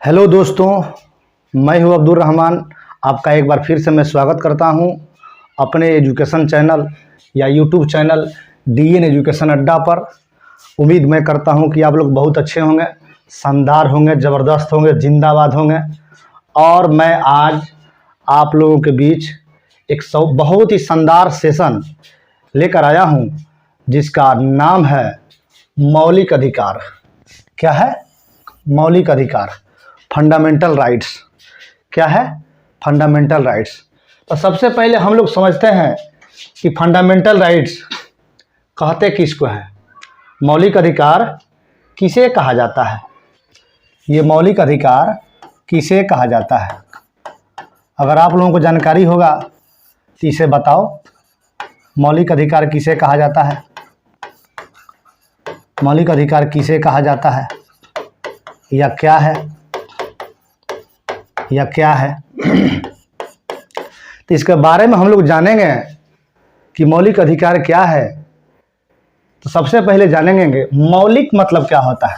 Hello दोस्तों, मैं हूं अब्दुल रहमान। आपका एक बार फिर से मैं स्वागत करता हूं अपने एजुकेशन चैनल या यूट्यूब चैनल डीएन एजुकेशन अड्डा पर। उम्मीद मैं करता हूं कि आप लोग बहुत अच्छे होंगे, शानदार होंगे, ज़बरदस्त होंगे, जिंदाबाद होंगे। और मैं आज आप लोगों के बीच एक बहुत ही शानदार सेशन लेकर आया हूं जिसका नाम है मौलिक अधिकार। क्या है? मौलिक अधिकार, फंडामेंटल राइट्स। क्या है? Fundamental rights. तो सबसे पहले हम लोग समझते हैं कि फंडामेंटल राइट्स कहते किसको है, मौलिक अधिकार किसे कहा जाता है। ये मौलिक अधिकार किसे कहा जाता है? अगर आप लोगों को जानकारी होगा तो इसे बताओ, मौलिक अधिकार किसे कहा जाता है? मौलिक अधिकार किसे कहा जाता है या क्या है, या क्या है? तो इसके बारे में हम लोग जानेंगे कि मौलिक अधिकार क्या है। तो सबसे पहले जानेंगे मौलिक मतलब क्या होता है।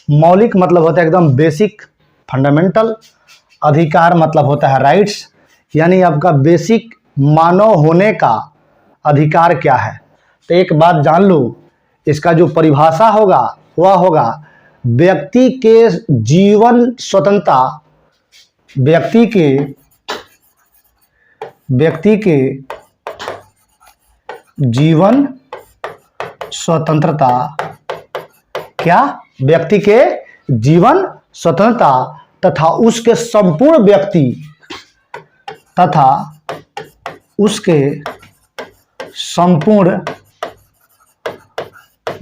मौलिक मतलब होता है एकदम बेसिक, फंडामेंटल। अधिकार मतलब होता है राइट्स, यानी आपका बेसिक मानव होने का अधिकार क्या है। तो एक बात जान लो, इसका जो परिभाषा होगा वह होगा व्यक्ति के जीवन स्वतंत्रता, व्यक्ति के जीवन स्वतंत्रता। क्या? व्यक्ति के जीवन स्वतंत्रता तथा उसके संपूर्ण व्यक्ति तथा उसके संपूर्ण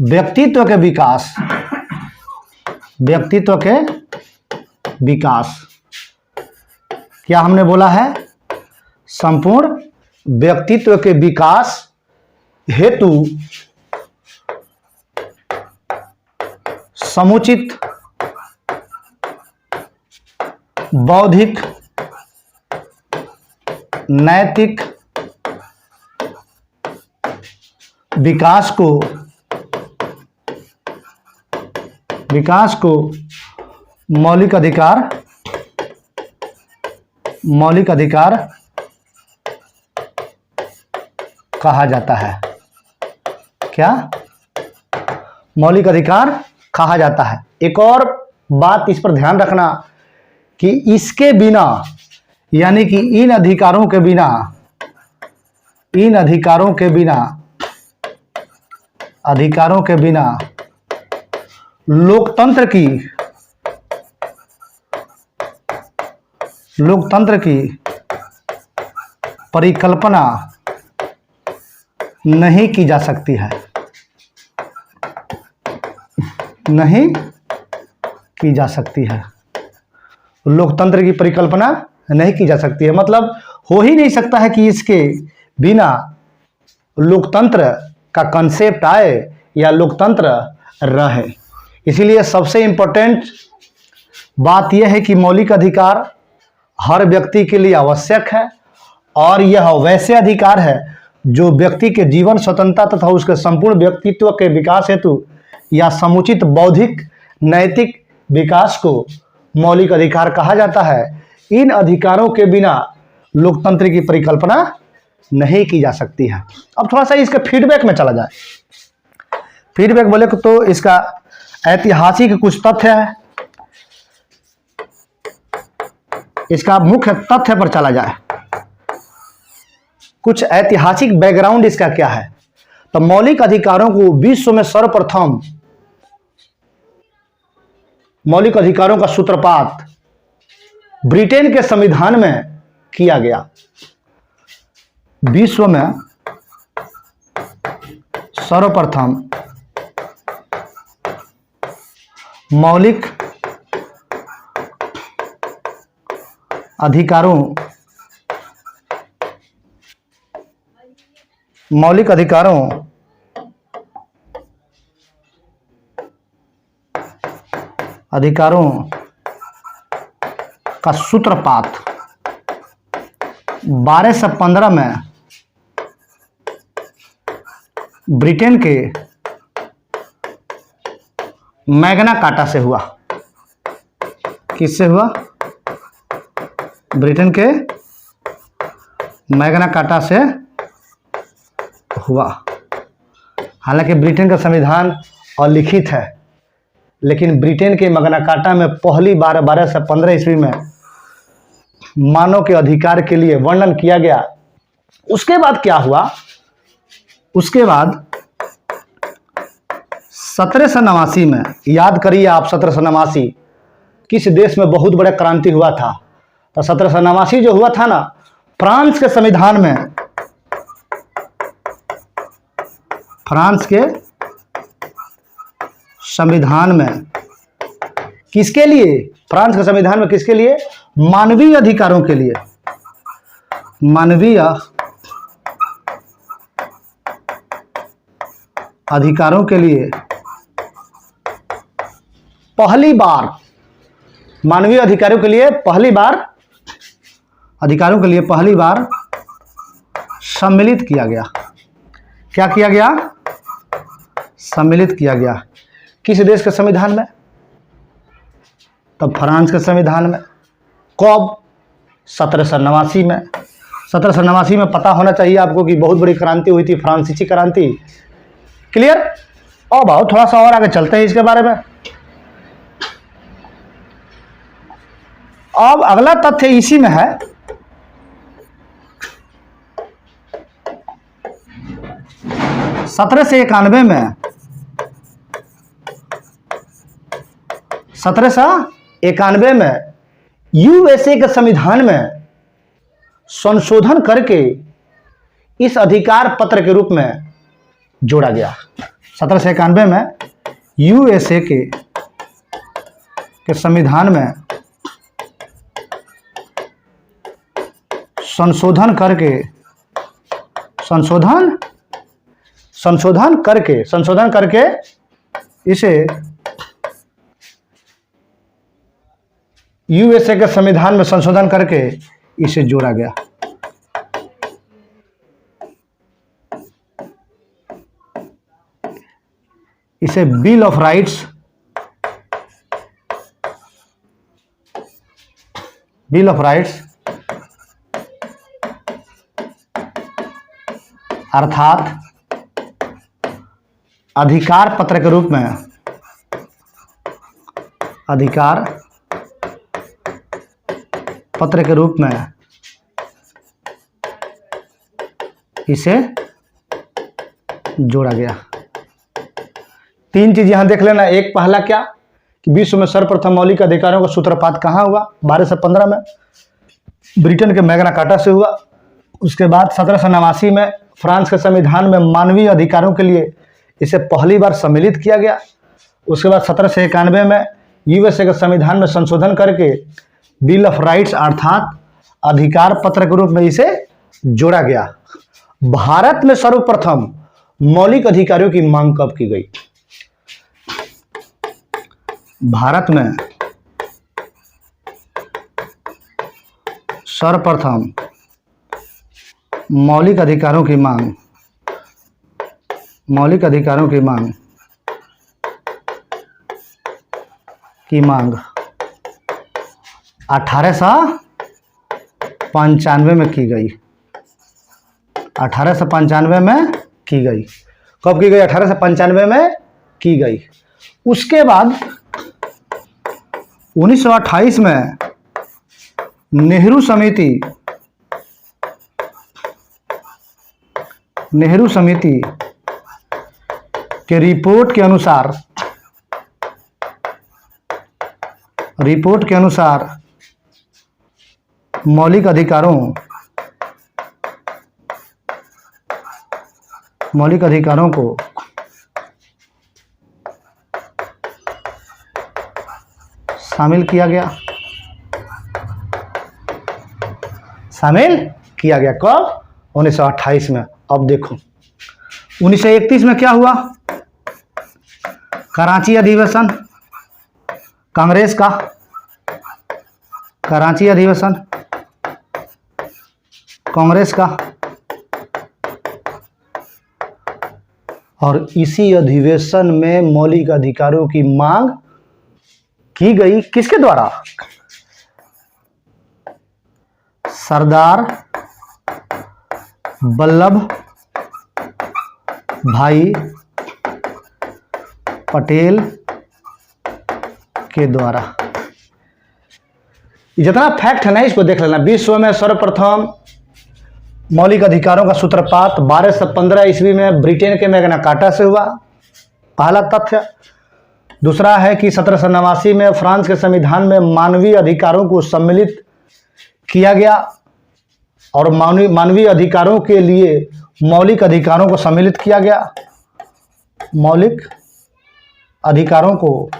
व्यक्तित्व के विकास, व्यक्तित्व के विकास। क्या हमने बोला है? संपूर्ण व्यक्तित्व के विकास हेतु समुचित बौद्धिक, नैतिक विकास को मौलिक अधिकार कहा जाता है। क्या? मौलिक अधिकार कहा जाता है। एक और बात इस पर ध्यान रखना कि इसके बिना, यानी कि इन अधिकारों के बिना लोकतंत्र की परिकल्पना नहीं की जा सकती है। नहीं की जा सकती है। लोकतंत्र की परिकल्पना नहीं की जा सकती है, मतलब हो ही नहीं सकता है कि इसके बिना लोकतंत्र का कंसेप्ट आए या लोकतंत्र रहे। इसीलिए सबसे इंपॉर्टेंट बात यह है कि मौलिक अधिकार हर व्यक्ति के लिए आवश्यक है, और यह वैसे अधिकार है जो व्यक्ति के जीवन स्वतंत्रता तथा उसके संपूर्ण व्यक्तित्व के विकास हेतु या समुचित बौद्धिक, नैतिक विकास को मौलिक अधिकार कहा जाता है। इन अधिकारों के बिना लोकतंत्र की परिकल्पना नहीं की जा सकती है। अब थोड़ा सा इसके फीडबैक में चला जाए। फीडबैक बोले तो इसका ऐतिहासिक कुछ तथ्य है, इसका मुख्य तथ्य पर चला जाए, कुछ ऐतिहासिक बैकग्राउंड इसका क्या है। तो मौलिक अधिकारों को विश्व में सर्वप्रथम, मौलिक अधिकारों का सूत्रपात ब्रिटेन के संविधान में किया गया। विश्व में सर्वप्रथम मौलिक अधिकारों का सूत्रपात 1215 में ब्रिटेन के मैग्ना कार्टा से हुआ। किससे हुआ? ब्रिटेन के मैग्ना कार्टा से हुआ। हालांकि ब्रिटेन का संविधान अलिखित है, लेकिन ब्रिटेन के मैग्ना कार्टा में पहली बार 1215 ईस्वी में मानव के अधिकार के लिए वर्णन किया गया। उसके बाद क्या हुआ? उसके बाद 1789 में, याद करिए आप, 1789 किस देश में बहुत बड़ा क्रांति हुआ था? तो 1789 जो हुआ था ना, फ्रांस के संविधान में, फ्रांस के संविधान में किसके लिए? फ्रांस के संविधान में किसके लिए? मानवीय अधिकारों के लिए। मानवीय अधिकारों के लिए पहली बार, मानवीय अधिकारों के लिए पहली बार, अधिकारों के लिए पहली बार सम्मिलित किया गया। क्या किया गया? सम्मिलित किया गया। किस देश के संविधान में? तब फ्रांस के संविधान में। कब? 1789 में। 1789 में पता होना चाहिए आपको कि बहुत बड़ी क्रांति हुई थी, फ्रांसीसी क्रांति। क्लियर? अब आओ थोड़ा सा और आगे चलते हैं इसके बारे में। अब अगला तथ्य इसी में है। सत्रह से 1791 में यूएसए के संविधान में संशोधन करके इस अधिकार पत्र के रूप में जोड़ा गया। 1791 में यूएसए के संविधान में संशोधन करके इसे यूएसए के संविधान में संशोधन करके इसे जोड़ा गया। इसे बिल ऑफ राइट्स, अर्थात अधिकार पत्र के रूप में, अधिकार पत्र के रूप में इसे जोड़ा गया। तीन चीज यहां देख लेना। एक, पहला क्या कि विश्व में सर्वप्रथम मौलिक अधिकारों का सूत्रपात कहां हुआ? 1215 में ब्रिटेन के मैग्ना कार्टा से हुआ। उसके बाद 1789 में फ्रांस के संविधान में मानवीय अधिकारों के लिए इसे पहली बार सम्मिलित किया गया। उसके बाद 1791 में यूएसए के संविधान में संशोधन करके बिल ऑफ राइट्स अर्थात अधिकार पत्र के रूप में इसे जोड़ा गया। भारत में सर्वप्रथम मौलिक अधिकारों की मांग कब की गई? भारत में सर्वप्रथम मौलिक अधिकारों की मांग 1895 में की गई। 1895 में की गई। कब की गई? 1895 में की गई। उसके बाद 1928 में नेहरू समिति के रिपोर्ट के अनुसार मौलिक अधिकारों को शामिल किया गया। कब? 1928 में। अब देखो 1931 में क्या हुआ? कराची अधिवेशन कांग्रेस का, कराची अधिवेशन कांग्रेस का, और इसी अधिवेशन में मौलिक अधिकारों की मांग की गई किसके द्वारा? सरदार वल्लभ भाई पटेल के द्वारा। जितना फैक्ट है ना इसको देख लेना। विश्व में सर्वप्रथम मौलिक अधिकारों का सूत्रपात 1215 ईस्वी में ब्रिटेन के मैग्ना कार्टा से हुआ, पहला तथ्य। दूसरा है कि 1789 में फ्रांस के संविधान में मानवीय अधिकारों को सम्मिलित किया गया और मानवीय अधिकारों के लिए मौलिक अधिकारों को सम्मिलित किया गया। मौलिक अधिकारों को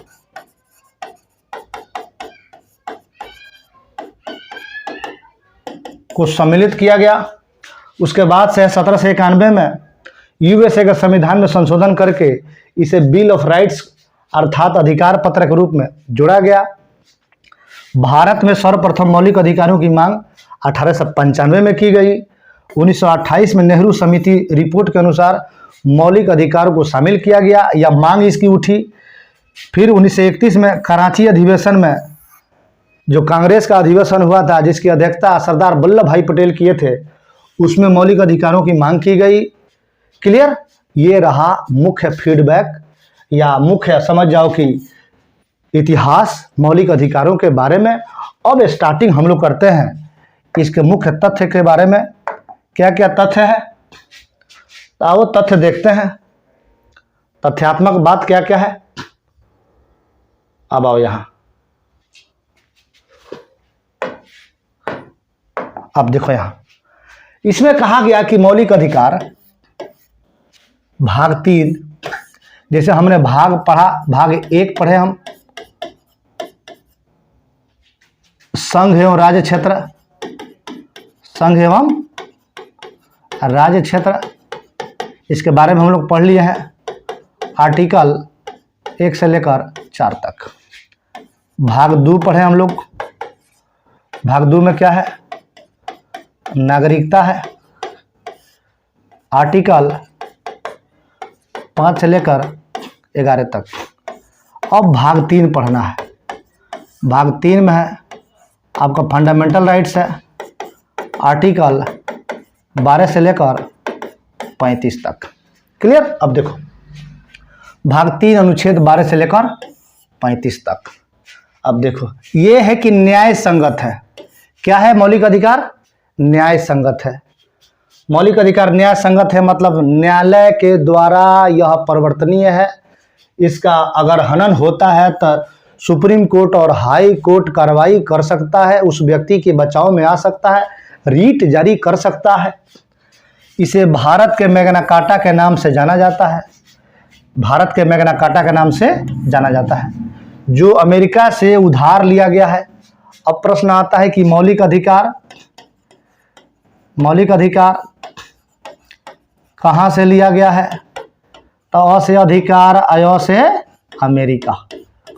सम्मिलित किया गया। उसके बाद से 1791 में यूएसए के संविधान में संशोधन करके इसे बिल ऑफ राइट्स अर्थात अधिकार पत्र के रूप में जोड़ा गया। भारत में सर्वप्रथम मौलिक अधिकारों की मांग 1895 में की गई। 1928 में नेहरू समिति रिपोर्ट के अनुसार मौलिक अधिकारों को शामिल किया गया या मांग इसकी उठी। फिर 1931 में कराची अधिवेशन में जो कांग्रेस का अधिवेशन हुआ था जिसकी अध्यक्षता सरदार वल्लभ भाई पटेल किए थे, उसमें मौलिक अधिकारों की मांग की गई। क्लियर? ये रहा मुख्य फीडबैक या मुख्य समझ जाओ कि इतिहास मौलिक अधिकारों के बारे में। अब स्टार्टिंग हम लोग करते हैं इसके मुख्य तथ्य के बारे में। क्या क्या तथ्य है? आओ तथ्य देखते हैं, तथ्यात्मक बात क्या क्या है। अब आओ यहां, अब देखो यहां इसमें कहा गया कि मौलिक अधिकार भाग 3, जैसे हमने भाग पढ़ा, भाग 1 पढ़े हम संघ एवं राज्य क्षेत्र, संघ एवं राज्य क्षेत्र, इसके बारे में हम लोग पढ़ लिए हैं आर्टिकल 1 से लेकर 4 तक। भाग 2 पढ़े हम लोग। भाग 2 में क्या है? नागरिकता है, आर्टिकल 5 से लेकर 11 तक। अब भाग 3 पढ़ना है। भाग 3 में है आपका फंडामेंटल राइट्स है, आर्टिकल 12 से लेकर 35 तक। क्लियर? अब देखो भाग 3 अनुच्छेद 12 से लेकर 35 तक। अब देखो ये है कि न्याय संगत है। क्या है? मौलिक अधिकार न्याय संगत है। मौलिक अधिकार न्याय संगत है मतलब न्यायालय के द्वारा यह परिवर्तनीय है। इसका अगर हनन होता है तो सुप्रीम कोर्ट और हाई कोर्ट कार्रवाई कर सकता है, उस व्यक्ति के बचाव में आ सकता है, रीट जारी कर सकता है। इसे भारत के मैग्ना कार्टा के नाम से जाना जाता है। भारत के मैग्ना कार्टा के नाम से जाना जाता है, जो अमेरिका से उधार लिया गया है। अब प्रश्न आता है कि मौलिक अधिकार कहाँ से लिया गया है? तो अ से अधिकार, अय से अमेरिका।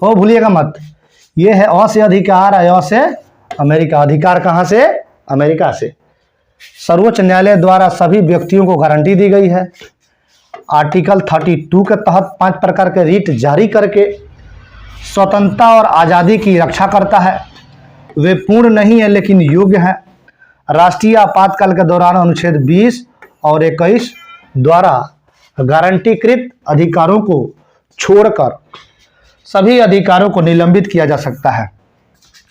हो भूलिएगा मत, ये है अ से अधिकार, अय से अमेरिका। अधिकार कहाँ से? अमेरिका से। सर्वोच्च न्यायालय द्वारा सभी व्यक्तियों को गारंटी दी गई है। आर्टिकल 32 के तहत 5 प्रकार के रीट जारी करके स्वतंत्रता और आज़ादी की रक्षा करता है। वे पूर्ण नहीं है लेकिन योग्य हैं। राष्ट्रीय आपातकाल के दौरान अनुच्छेद 20 और 21 द्वारा गारंटीकृत अधिकारों को छोड़कर सभी अधिकारों को निलंबित किया जा सकता है।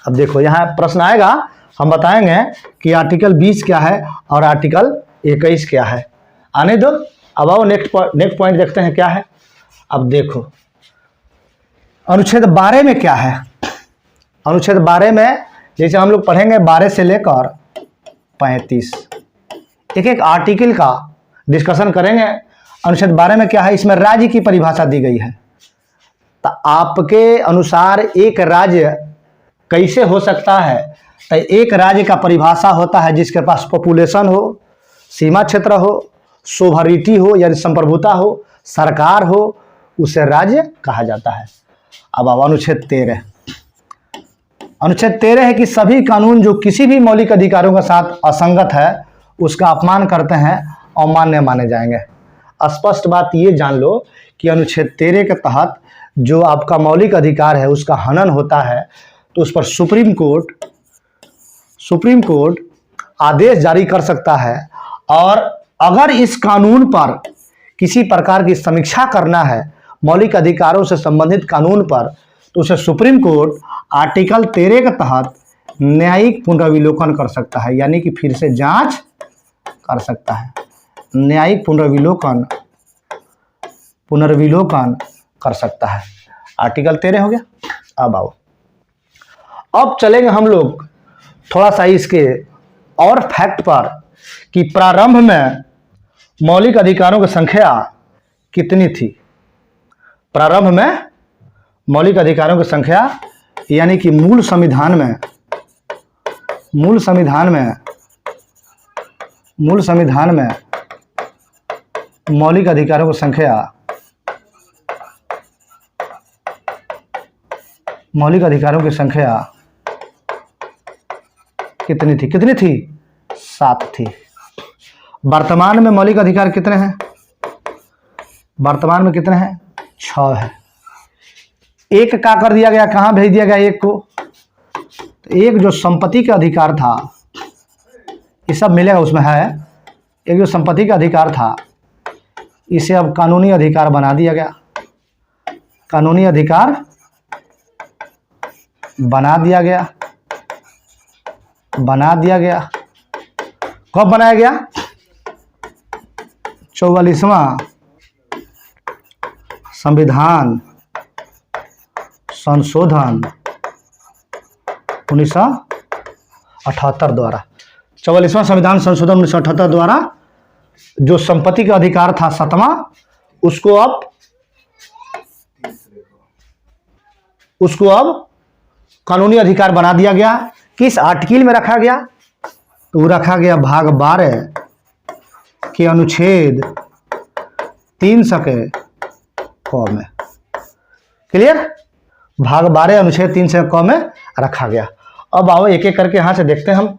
अब देखो यहाँ प्रश्न आएगा, हम बताएंगे कि आर्टिकल 20 क्या है और आर्टिकल 21 क्या है। आने दो। अब आओ नेक्स्ट पॉइंट देखते हैं क्या है। अब देखो अनुच्छेद 12 में क्या है। अनुच्छेद 12 में जैसे हम लोग पढ़ेंगे 12 से लेकर 35, एक एक आर्टिकल का डिस्कशन करेंगे। अनुच्छेद 12 में क्या है? इसमें राज्य की परिभाषा दी गई है। तो आपके अनुसार एक राज्य कैसे हो सकता है? तो एक राज्य का परिभाषा होता है जिसके पास पॉपुलेशन हो, सीमा क्षेत्र हो, सोवरिटी हो यानी संप्रभुता हो, सरकार हो, उसे राज्य कहा जाता है। अब अनुच्छेद 13। अनुच्छेद 13 है कि सभी कानून जो किसी भी मौलिक अधिकारों के साथ असंगत है उसका अपमान करते हैं, अमान्य माने जाएंगे। स्पष्ट बात ये जान लो कि अनुच्छेद 13 के तहत जो आपका मौलिक अधिकार है उसका हनन होता है तो उस पर सुप्रीम कोर्ट आदेश जारी कर सकता है। और अगर इस कानून पर किसी प्रकार की समीक्षा करना है, मौलिक अधिकारों से संबंधित कानून पर, तो उसे सुप्रीम कोर्ट आर्टिकल 13 के तहत न्यायिक पुनर्विलोकन कर सकता है, यानी कि फिर से जांच कर सकता है। न्यायिक पुनर्विलोकन कर सकता है। आर्टिकल 13 हो गया। अब आओ, अब चलेंगे हम लोग थोड़ा सा इसके और फैक्ट पर कि प्रारंभ में मौलिक अधिकारों की संख्या कितनी थी। प्रारंभ में मौलिक अधिकारों की संख्या यानी कि मूल संविधान में मौलिक अधिकारों की संख्या कितनी थी? 7 थी। वर्तमान में मौलिक अधिकार कितने हैं? वर्तमान में कितने हैं? 6 है। एक का कर दिया गया, कहाँ भेज दिया गया एक को? तो एक जो संपत्ति का अधिकार था, ये सब मिलेगा उसमें है। एक जो संपत्ति का अधिकार था, इसे अब कानूनी अधिकार बना दिया गया। कानूनी अधिकार बना दिया गया। कब बनाया गया? 44वां संविधान संशोधन 1978 द्वारा। 44वां संविधान संशोधन 1978 द्वारा जो संपत्ति का अधिकार था 7वां, उसको अब कानूनी अधिकार बना दिया गया। किस आर्टिकल में रखा गया? तो वो रखा गया भाग 12 के अनुच्छेद 300 के क में। क्लियर? भाग 12 अनुच्छेद 300 क में रखा गया। अब आओ एक एक करके यहां से देखते हैं, हम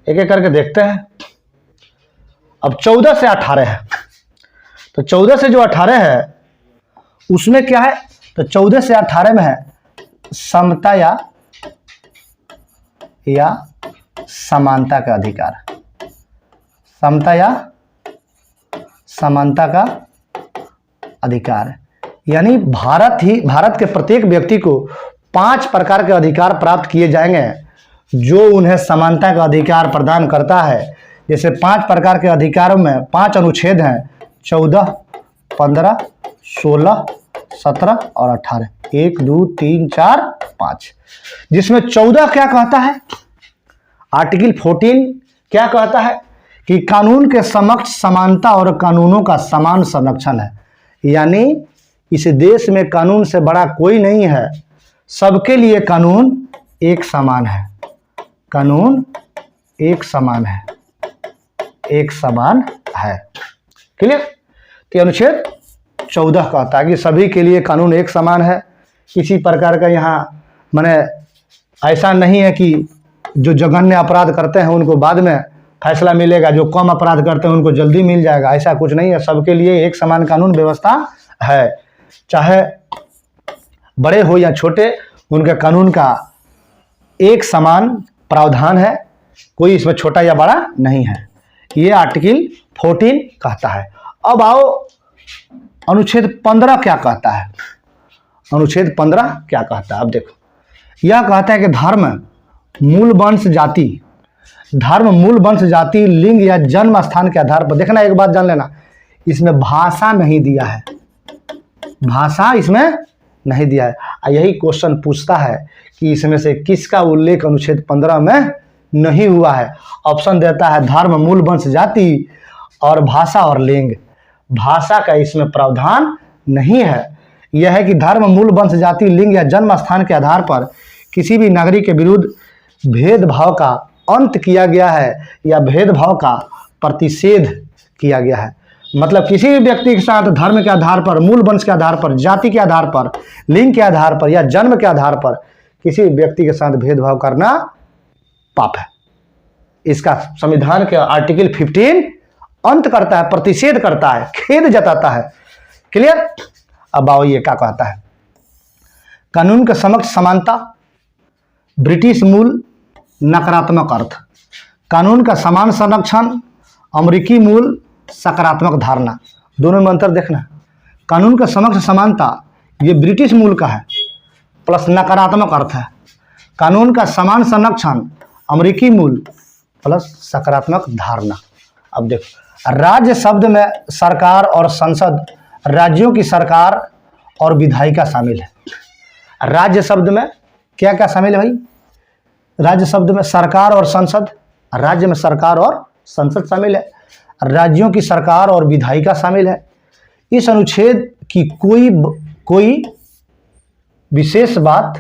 एक एक करके देखते हैं। अब 14 से 18 है, तो 14 से जो 18 है उसमें क्या है? तो 14 से 18 में है समता या समानता का अधिकार। समता या समानता का अधिकार, यानी भारत के प्रत्येक व्यक्ति को 5 प्रकार के अधिकार प्राप्त किए जाएंगे जो उन्हें समानता का अधिकार प्रदान करता है। जैसे 5 प्रकार के अधिकारों में 5 अनुच्छेद हैं, 14, 15, 16, 17 और 18। 1, 2, 3, 4, 5। जिसमें 14 क्या कहता है? आर्टिकल 14 क्या कहता है? कि कानून के समक्ष समानता और कानूनों का समान संरक्षण है। यानी इस देश में कानून से बड़ा कोई नहीं है, सबके लिए कानून एक समान है। कानून एक समान है। क्लियर? तो अनुच्छेद 14 कहता है कि सभी के लिए कानून एक समान है। किसी प्रकार का यहाँ माने ऐसा नहीं है कि जो जघन्य अपराध करते हैं उनको बाद में फैसला मिलेगा, जो कम अपराध करते हैं उनको जल्दी मिल जाएगा, ऐसा कुछ नहीं है। सबके लिए एक समान कानून व्यवस्था है, चाहे बड़े हो या छोटे, उनके कानून का एक समान प्रावधान है, कोई इसमें छोटा या बड़ा नहीं है। ये आर्टिकल 14 कहता है। अब आओ अनुच्छेद 15 क्या कहता है? अनुच्छेद 15 क्या कहता है? अब देखो, यह कहता है कि धर्म, मूल वंश, जाति, लिंग या जन्म स्थान के आधार पर, देखना एक बात जान लेना, इसमें भाषा नहीं दिया है। भाषा इसमें नहीं दिया है। यही क्वेश्चन पूछता है कि इसमें से किसका उल्लेख अनुच्छेद 15 में नहीं हुआ है। ऑप्शन देता है धर्म, मूल वंश, जाति और भाषा और लिंग। भाषा का इसमें प्रावधान नहीं है। यह है कि धर्म, मूल वंश, जाति, लिंग या जन्म स्थान के आधार पर किसी भी नागरिक के विरुद्ध भेदभाव का अंत किया गया है या भेदभाव का प्रतिषेध किया गया है। मतलब किसी भी व्यक्ति के साथ धर्म के आधार पर, मूल वंश के आधार पर, जाति के आधार पर, लिंग के आधार पर या जन्म के आधार पर किसी व्यक्ति के साथ भेदभाव करना पाप है। इसका संविधान के आर्टिकल 15 अंत करता है, प्रतिषेध करता है, खेद जताता है। क्लियर? अब आओ ये क्या कहता है। कानून के समक्ष समानता, ब्रिटिश मूल नकारात्मक अर्थ। कानून का समान संरक्षण, अमेरिकी मूल सकारात्मक धारणा। दोनों में अंतर देखना। कानून का समक्ष समानता ये ब्रिटिश मूल का है प्लस नकारात्मक अर्थ है। कानून का समान संरक्षण अमेरिकी मूल प्लस सकारात्मक धारणा। अब देखो, राज्य शब्द में सरकार और संसद, राज्यों की सरकार और विधायिका शामिल है। राज्य शब्द में क्या क्या शामिल है भाई? राज्य शब्द में सरकार और संसद, राज्य में सरकार और संसद शामिल है। राज्यों की सरकार और विधायिका शामिल है। इस अनुच्छेद की कोई विशेष बात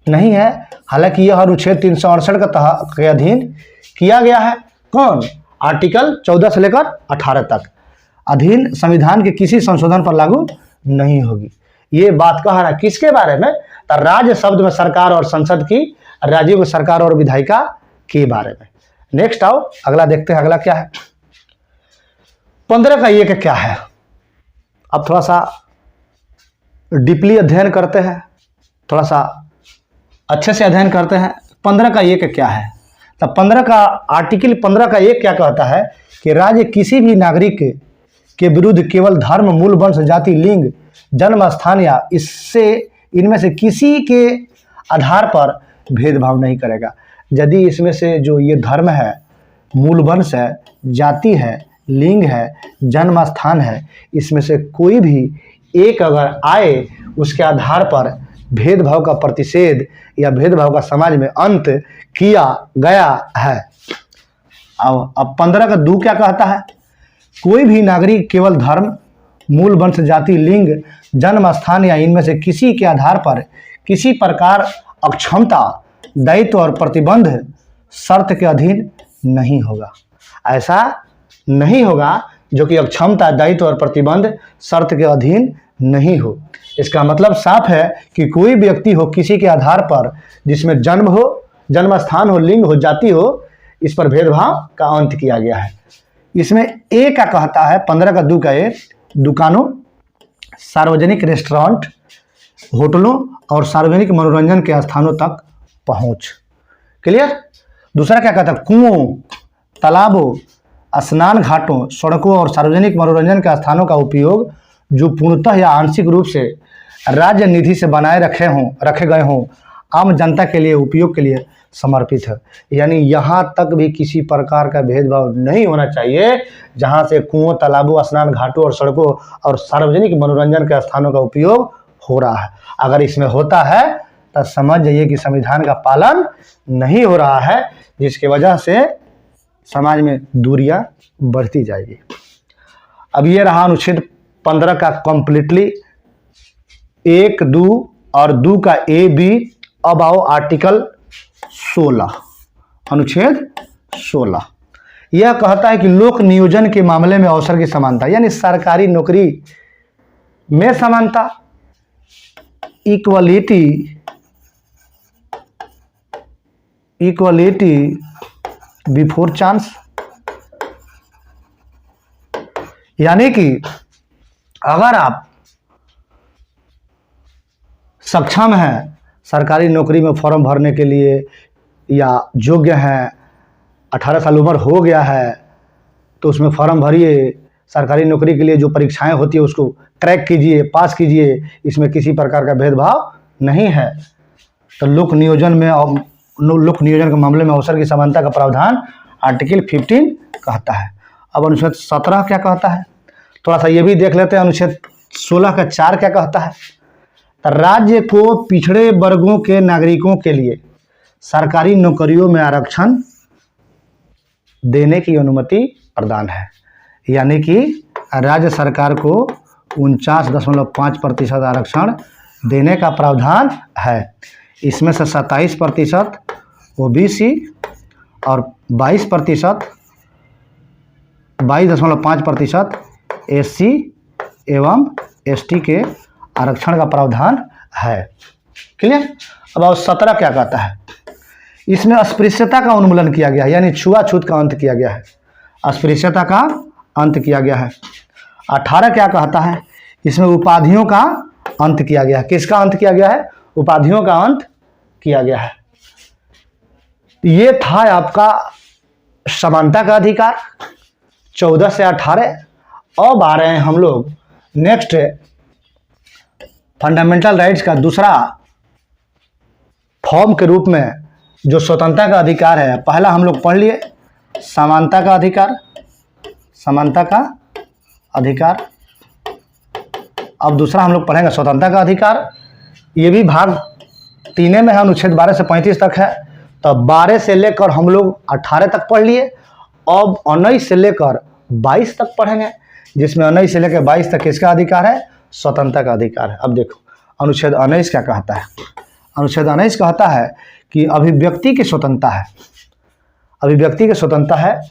नहीं है, हालांकि यह अनुच्छेद 368 के अधीन किया गया है। कौन? आर्टिकल 14 से लेकर 18 तक अधीन संविधान के किसी संशोधन पर लागू नहीं होगी। ये बात कह रहा है किसके बारे में? तो राज्य शब्द में सरकार और संसद की, राज्यों की सरकार और विधायिका के बारे में। नेक्स्ट आओ, अगला देखते हैं। अगला क्या है? 15 का ये क्या है? अब थोड़ा सा डीपली अध्ययन करते हैं, थोड़ा सा अच्छे से अध्ययन करते हैं। 15 का एक क्या है? तो 15 का आर्टिकल 15 का एक क्या कहता है कि राज्य किसी भी नागरिक के विरुद्ध केवल धर्म, मूल, वंश, जाति, लिंग, जन्म स्थान या इनमें से किसी के आधार पर भेदभाव नहीं करेगा। यदि इसमें से जो ये धर्म है, मूल वंश है, जाति है, लिंग है, जन्म स्थान है, इसमें से कोई भी एक अगर आए, उसके आधार पर भेदभाव का प्रतिषेध या भेदभाव का समाज में अंत किया गया है। अब 15 का 2 क्या कहता है? कोई भी नागरिक केवल धर्म, मूल, वंश, जाति, लिंग, जन्म स्थान या इनमें से किसी के आधार पर किसी प्रकार अक्षमता, दायित्व और प्रतिबंध शर्त के अधीन नहीं होगा। ऐसा नहीं होगा जो कि अक्षमता, दायित्व और प्रतिबंध शर्त के अधीन नहीं हो। इसका मतलब साफ है कि कोई व्यक्ति हो किसी के आधार पर, जिसमें जन्म हो, जन्म स्थान हो, लिंग हो, जाति हो, इस पर भेदभाव का अंत किया गया है। इसमें ए का कहता है 15 का 2 का ए, दुकानों, सार्वजनिक रेस्टोरेंट, होटलों और सार्वजनिक मनोरंजन के स्थानों तक पहुंच। क्लियर? दूसरा क्या कहता है? कुओं, तालाबों, स्नान घाटों, सड़कों और सार्वजनिक मनोरंजन के स्थानों का उपयोग जो पूर्णतः या आंशिक रूप से राज्य निधि से बनाए रखे गए हों, आम जनता के लिए उपयोग के लिए समर्पित है। यानी यहाँ तक भी किसी प्रकार का भेदभाव नहीं होना चाहिए जहाँ से कुओं, तालाबों, स्नान घाटों और सड़कों और सार्वजनिक मनोरंजन के स्थानों का उपयोग हो रहा है। अगर इसमें होता है तो समझ जाइए कि संविधान का पालन नहीं हो रहा है, जिसकी वजह से समाज में दूरियां बढ़ती जाएगी। अब ये रहा अनुच्छेद 15 का कंप्लीटली 1, 2 और 2 का ए बी। अब आओ आर्टिकल 16, अनुच्छेद 16। यह कहता है कि लोक नियोजन के मामले में अवसर की समानता, यानी सरकारी नौकरी में समानता, इक्वलिटी बिफोर चांस। यानी कि अगर आप सक्षम हैं सरकारी नौकरी में फॉर्म भरने के लिए या योग्य हैं, 18 साल उम्र हो गया है, तो उसमें फॉर्म भरिए। सरकारी नौकरी के लिए जो परीक्षाएं होती है उसको क्रैक कीजिए, पास कीजिए। इसमें किसी प्रकार का भेदभाव नहीं है। तो लोक नियोजन के मामले में अवसर की समानता का प्रावधान आर्टिकल 15 कहता है। अब अनुच्छेद 17 क्या कहता है? थोड़ा सा ये भी देख लेते हैं। अनुच्छेद 16 का 4 क्या कहता है? राज्य को पिछड़े वर्गों के नागरिकों के लिए सरकारी नौकरियों में आरक्षण देने की अनुमति प्रदान है। यानी कि राज्य सरकार को 49.5% आरक्षण देने का प्रावधान है। इसमें से 27% ओबीसी और 22.5% एससी एवं एसटी के आरक्षण का प्रावधान है। क्लियर? अब 17 क्या कहता है? इसमें अस्पृश्यता का उन्मूलन किया गया है, यानी छुआछूत का अंत किया गया है, अस्पृश्यता का अंत किया गया है। 18 क्या कहता है? इसमें उपाधियों का अंत किया गया है। किसका अंत किया गया है? उपाधियों का अंत किया गया है। ये था आपका समानता का अधिकार 14 से 18। अब आ रहे हैं हम लोग नेक्स्ट फंडामेंटल राइट्स का दूसरा फॉर्म के रूप में जो स्वतंत्रता का अधिकार है। पहला हम लोग पढ़ लिए समानता का अधिकार, समानता का अधिकार। अब दूसरा हम लोग पढ़ेंगे स्वतंत्रता का अधिकार। ये भी भाग 3 में है, अनुच्छेद 12 से 35 तक है। तो 12 से लेकर हम लोग 18 तक पढ़ लिए। अब 19 से लेकर 22 तक पढ़ेंगे, जिसमें 19 से लेकर 22 तक किसका अधिकार है? स्वतंत्रता का अधिकार है। अब देखो अनुच्छेद 19 क्या कहता है। अनुच्छेद 19 कहता है कि अभिव्यक्ति की स्वतंत्रता है, अभिव्यक्ति की स्वतंत्रता है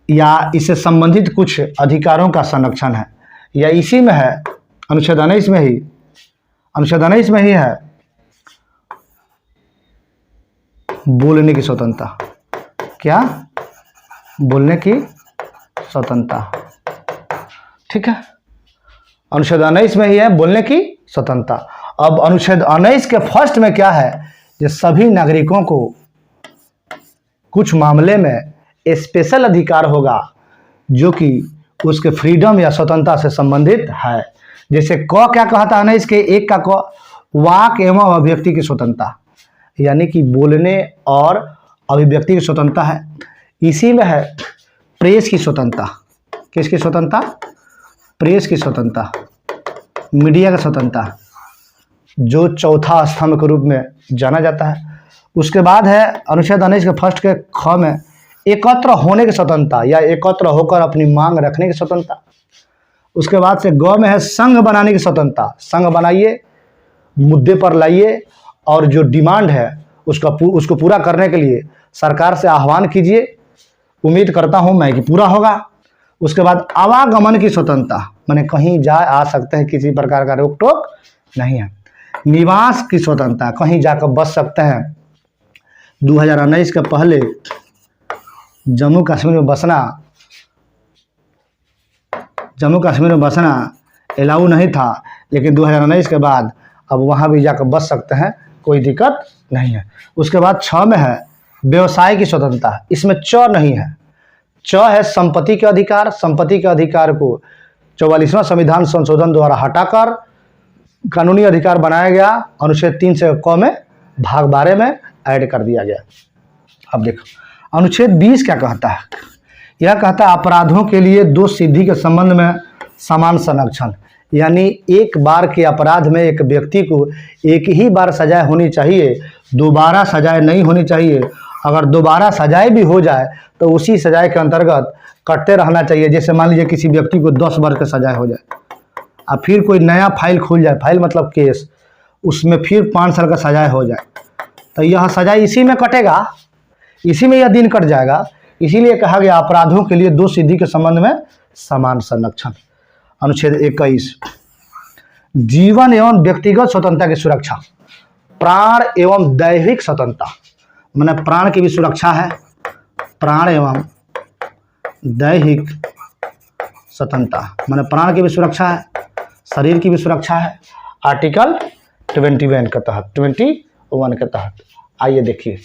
या इससे संबंधित कुछ अधिकारों का संरक्षण है, या इसी में है अनुच्छेद 19 में ही, अनुच्छेद 19 में ही है बोलने की स्वतंत्रता। क्या? बोलने की स्वतंत्रता। ठीक है, अनुच्छेद 19 में ही है बोलने की स्वतंत्रता। अब अनुच्छेद 19 के फर्स्ट में क्या है? कि सभी नागरिकों को कुछ मामले में स्पेशल अधिकार होगा जो कि उसके फ्रीडम या स्वतंत्रता से संबंधित है। जैसे क क्या कहता है 19 के 1 का क, वाक एवं अभिव्यक्ति की स्वतंत्रता, यानी कि बोलने और अभिव्यक्ति की स्वतंत्रता है। इसी में है प्रेस की स्वतंत्रता। किसकी स्वतंत्रता? प्रेस की स्वतंत्रता, मीडिया की स्वतंत्रता, जो चौथा स्तंभ के रूप में जाना जाता है। उसके बाद है अनुच्छेद 19 के फर्स्ट के ख में एकत्र होने की स्वतंत्रता या एकत्र होकर अपनी मांग रखने की स्वतंत्रता। उसके बाद से ग में है संघ बनाने की स्वतंत्रता। संघ बनाइए, मुद्दे पर लाइए और जो डिमांड है उसको पूरा करने के लिए सरकार से आह्वान कीजिए। उम्मीद करता हूं मैं कि पूरा होगा। उसके बाद आवागमन की स्वतंत्रता, माने कहीं जा आ सकते हैं, किसी प्रकार का रोक टोक नहीं है। निवास की स्वतंत्रता, कहीं जाकर बस सकते हैं। 2019 के पहले जम्मू कश्मीर में बसना अलाउ नहीं था, लेकिन 2019 के बाद अब वहाँ भी जाकर बस सकते हैं, कोई दिक्कत नहीं है। उसके बाद 6 में है व्यवसाय की स्वतंत्रता। इसमें च नहीं है, च है संपत्ति के अधिकार। संपत्ति के अधिकार को 44वां संविधान संशोधन द्वारा हटाकर कानूनी अधिकार बनाया गया। अनुच्छेद 3 से क में भाग 12 में ऐड कर दिया गया। अब देखो अनुच्छेद 20 क्या कहता है। यह कहता है अपराधों के लिए दोष सिद्धि के संबंध में समान संरक्षण, यानी एक बार के अपराध में एक व्यक्ति को एक ही बार सजाए होनी चाहिए, दोबारा सजाए नहीं होनी चाहिए। अगर दोबारा सजाए भी हो जाए तो उसी सजाए के अंतर्गत कटते रहना चाहिए। जैसे मान लीजिए किसी व्यक्ति को 10 बार के सजाए हो जाए, अब फिर कोई नया फाइल खुल जाए, फाइल मतलब केस, उसमें फिर 5 साल का सजाए हो जाए, तो यह सजाए इसी में कटेगा, इसी में यह दिन कट जाएगा। इसीलिए कहा गया अपराधों के लिए दोष सिद्धि के संबंध में समान संरक्षण। अनुच्छेद 21 जीवन एवं व्यक्तिगत स्वतंत्रता की सुरक्षा। प्राण एवं दैहिक स्वतंत्रता, माने प्राण की भी सुरक्षा है, प्राण एवं दैहिक स्वतंत्रता, माने प्राण की भी सुरक्षा है, शरीर की भी सुरक्षा है। आर्टिकल 21 के तहत आइए देखिए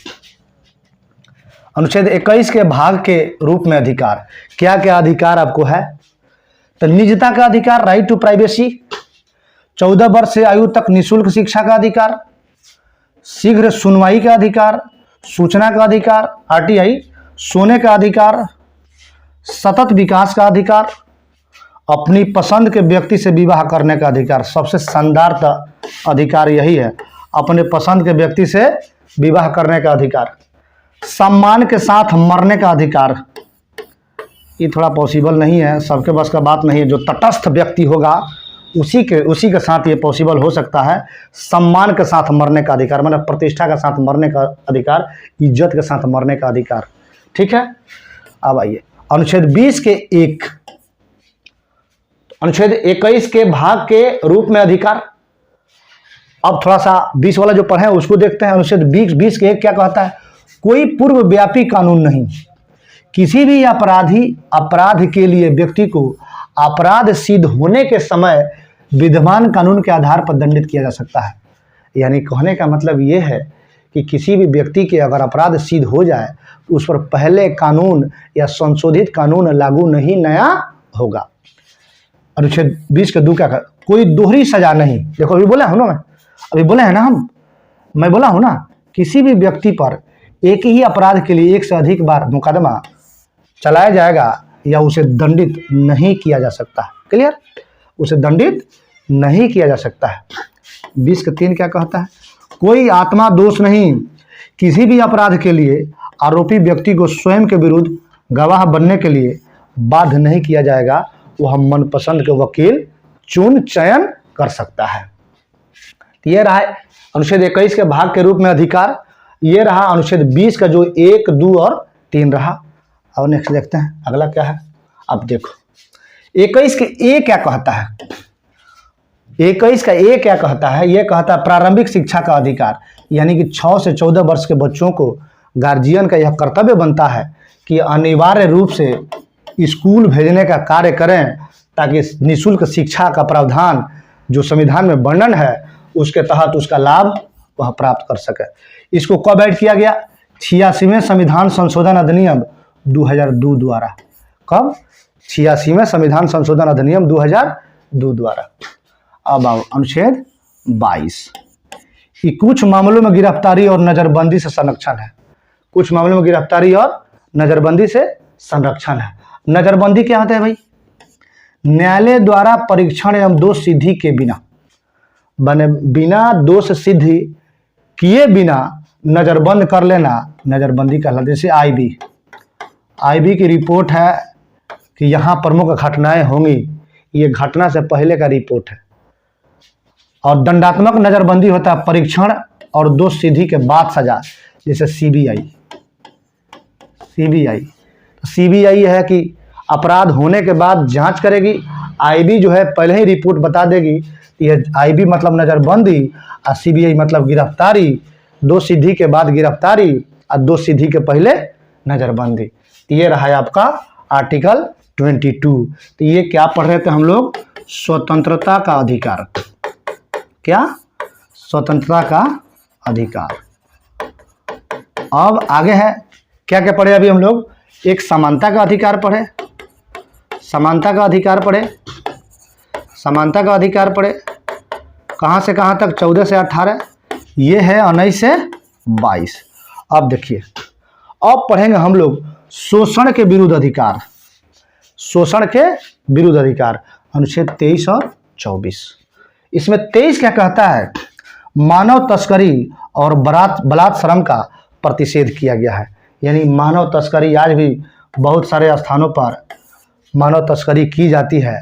अनुच्छेद 21 के भाग के रूप में अधिकार, क्या क्या अधिकार आपको है। तो निजता का अधिकार, राइट टू प्राइवेसी। 14 वर्ष से आयु तक निःशुल्क शिक्षा का अधिकार, शीघ्र सुनवाई का अधिकार, सूचना का अधिकार RTI, सोने का अधिकार, सतत विकास का अधिकार, अपनी पसंद के व्यक्ति से विवाह करने का अधिकार। सबसे शानदार अधिकार यही है, अपने पसंद के व्यक्ति से विवाह करने का अधिकार। सम्मान के साथ मरने का अधिकार, ये थोड़ा पॉसिबल नहीं है, सबके बस का बात नहीं है। जो तटस्थ व्यक्ति होगा उसी के साथ ये पॉसिबल हो सकता है। सम्मान के साथ मरने का अधिकार, मतलब प्रतिष्ठा के साथ मरने का अधिकार, इज्जत के साथ मरने का अधिकार। ठीक है, अब आइए अनुच्छेद 20 के 1, अनुच्छेद 21 के भाग के रूप में अधिकार। अब थोड़ा सा 20 वाला जो पढ़े उसको देखते हैं। अनुच्छेद 20 के 1 क्या कहता है। कोई पूर्व व्यापी कानून नहीं, किसी भी अपराध के लिए व्यक्ति को अपराध सिद्ध होने के समय विद्यमान कानून के आधार पर दंडित किया जा सकता है। यानी कहने का मतलब ये है कि किसी भी व्यक्ति के अगर अपराध सिद्ध हो जाए तो उस पर पहले कानून या संशोधित कानून लागू नहीं नया होगा। अनुच्छेद 20 के 2 क्या कर, कोई दोहरी सजा नहीं। देखो अभी बोला हूँ ना, अभी बोले हैं ना मैं बोला हूँ ना, किसी भी व्यक्ति पर एक ही अपराध के लिए एक से अधिक बार मुकदमा चलाया जाएगा या उसे दंडित नहीं किया जा सकता है। क्लियर, उसे दंडित नहीं किया जा सकता है। 20 के 3 क्या कहता है, कोई आत्मा दोष नहीं, किसी भी अपराध के लिए आरोपी व्यक्ति को स्वयं के विरुद्ध गवाह बनने के लिए बाध्य नहीं किया जाएगा, वह मनपसंद के वकील चुन चयन कर सकता है। ये रहा अनुच्छेद 21 के भाग के रूप में अधिकार। ये रहा अनुच्छेद 20 का जो 1, 2 और 3 रहा। अब नेक्स्ट देखते हैं अगला क्या है। अब देखो 21 के ए क्या कहता है, 21 का ए क्या कहता है, यह कहता है प्रारंभिक शिक्षा का अधिकार। यानी कि 6 से 14 वर्ष के बच्चों को गार्जियन का यह कर्तव्य बनता है कि अनिवार्य रूप से स्कूल भेजने का कार्य करें ताकि निःशुल्क शिक्षा का प्रावधान जो संविधान में वर्णन है उसके तहत उसका लाभ वह प्राप्त कर सके। इसको कब ऐड किया गया, 86वें संविधान संशोधन अधिनियम 2002 द्वारा। कब, 86वें संविधान संशोधन अधिनियम 2002 द्वारा। अब आओ अनुच्छेद 22 कि कुछ मामलों में गिरफ्तारी और नजरबंदी से संरक्षण है। कुछ मामलों में गिरफ्तारी और नजरबंदी से संरक्षण है। नजरबंदी क्या होता है भाई, न्यायालय द्वारा परीक्षण एवं दोष सिद्धि के बिना बिना दोष सिद्धि किए बिना नजरबंद कर लेना नजरबंदी कहलाता है। जैसे आईबी की रिपोर्ट है कि यहाँ प्रमुख घटनाएं होंगी, ये घटना से पहले का रिपोर्ट है। और दंडात्मक नजरबंदी होता है परीक्षण और दोष सिद्धि के बाद सजा, जैसे सीबीआई है कि अपराध होने के बाद जांच करेगी। आईबी जो है पहले ही रिपोर्ट बता देगी। ये आईबी मतलब नजरबंदी और सीबीआई मतलब गिरफ्तारी, दोष सिद्धि के बाद गिरफ्तारी और दोष सिद्धि के पहले नजरबंदी। ये रहा है आपका आर्टिकल 22। तो ये क्या पढ़ रहे थे हम लोग, स्वतंत्रता का अधिकार। क्या, स्वतंत्रता का अधिकार। अब आगे है क्या क्या पढ़े अभी हम लोग, एक समानता का अधिकार पढ़े, समानता का अधिकार पढ़े, समानता का अधिकार पढ़े। कहाँ से कहाँ तक, 14 से 18, ये है 19 से 22। अब देखिए अब पढ़ेंगे हम लोग शोषण के विरुद्ध अधिकार। शोषण के विरुद्ध अधिकार अनुच्छेद 23 और 24। इसमें 23 क्या कहता है, मानव तस्करी और बलात्श्रम का प्रतिषेध किया गया है। यानी मानव तस्करी, आज भी बहुत सारे स्थानों पर मानव तस्करी की जाती है।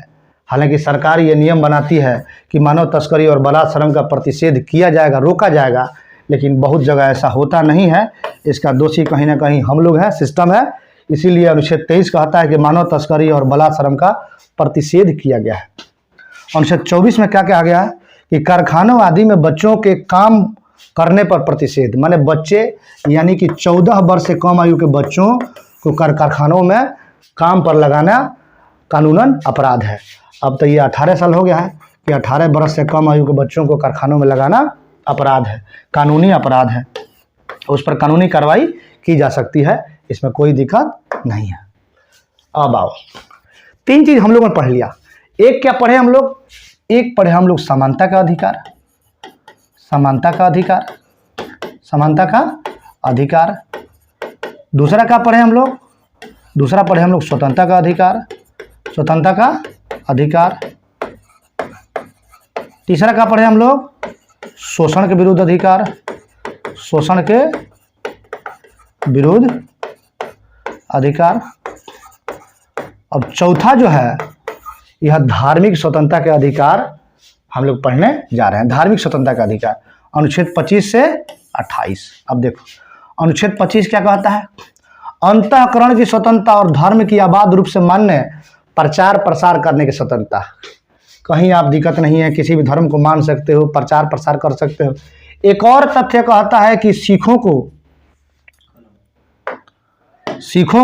हालांकि सरकार ये नियम बनाती है कि मानव तस्करी और बलात्श्रम का प्रतिषेध किया जाएगा, रोका जाएगा, लेकिन बहुत जगह ऐसा होता नहीं है। इसका दोषी कहीं ना कहीं हम लोग हैं, सिस्टम है। इसीलिए अनुच्छेद 23 कहता है कि मानव तस्करी और बलात्श्रम का प्रतिषेध किया गया है। अनुच्छेद 24 में क्या कहा गया है कि कारखानों आदि में बच्चों के काम करने पर प्रतिषेध, माने बच्चे यानी कि 14 वर्ष से कम आयु के बच्चों को कारखानों में काम पर लगाना कानूनन अपराध है। अब तो ये 18 साल हो गया है कि 18 वर्ष से कम आयु के बच्चों को कारखानों में लगाना अपराध है, कानूनी अपराध है। उस पर कानूनी कार्रवाई की जा सकती है, इसमें कोई दिक्कत नहीं है। अब आओ, 3 चीज हम लोगों ने पढ़ लिया। एक क्या पढ़े हम लोग, एक पढ़े हम लोग समानता का अधिकार, समानता का अधिकार, समानता का अधिकार। दूसरा क्या पढ़े हम लोग, दूसरा पढ़े हम लोग स्वतंत्रता का अधिकार, स्वतंत्रता का अधिकार। तीसरा क्या पढ़े हम लोग, शोषण के विरुद्ध अधिकार, शोषण के विरुद्ध अधिकार। अब चौथा जो है यह धार्मिक स्वतंत्रता के अधिकार हम लोग पढ़ने जा रहे हैं। धार्मिक स्वतंत्रता का अधिकार अनुच्छेद 25 से 28। अब देखो अनुच्छेद 25 क्या कहता है, अंतःकरण की स्वतंत्रता और धर्म की अबाध रूप से मान्य प्रचार प्रसार करने की स्वतंत्रता। कहीं आप दिक्कत नहीं है, किसी भी धर्म को मान सकते हो, प्रचार प्रसार कर सकते हो। एक और तथ्य कहता है कि सिखों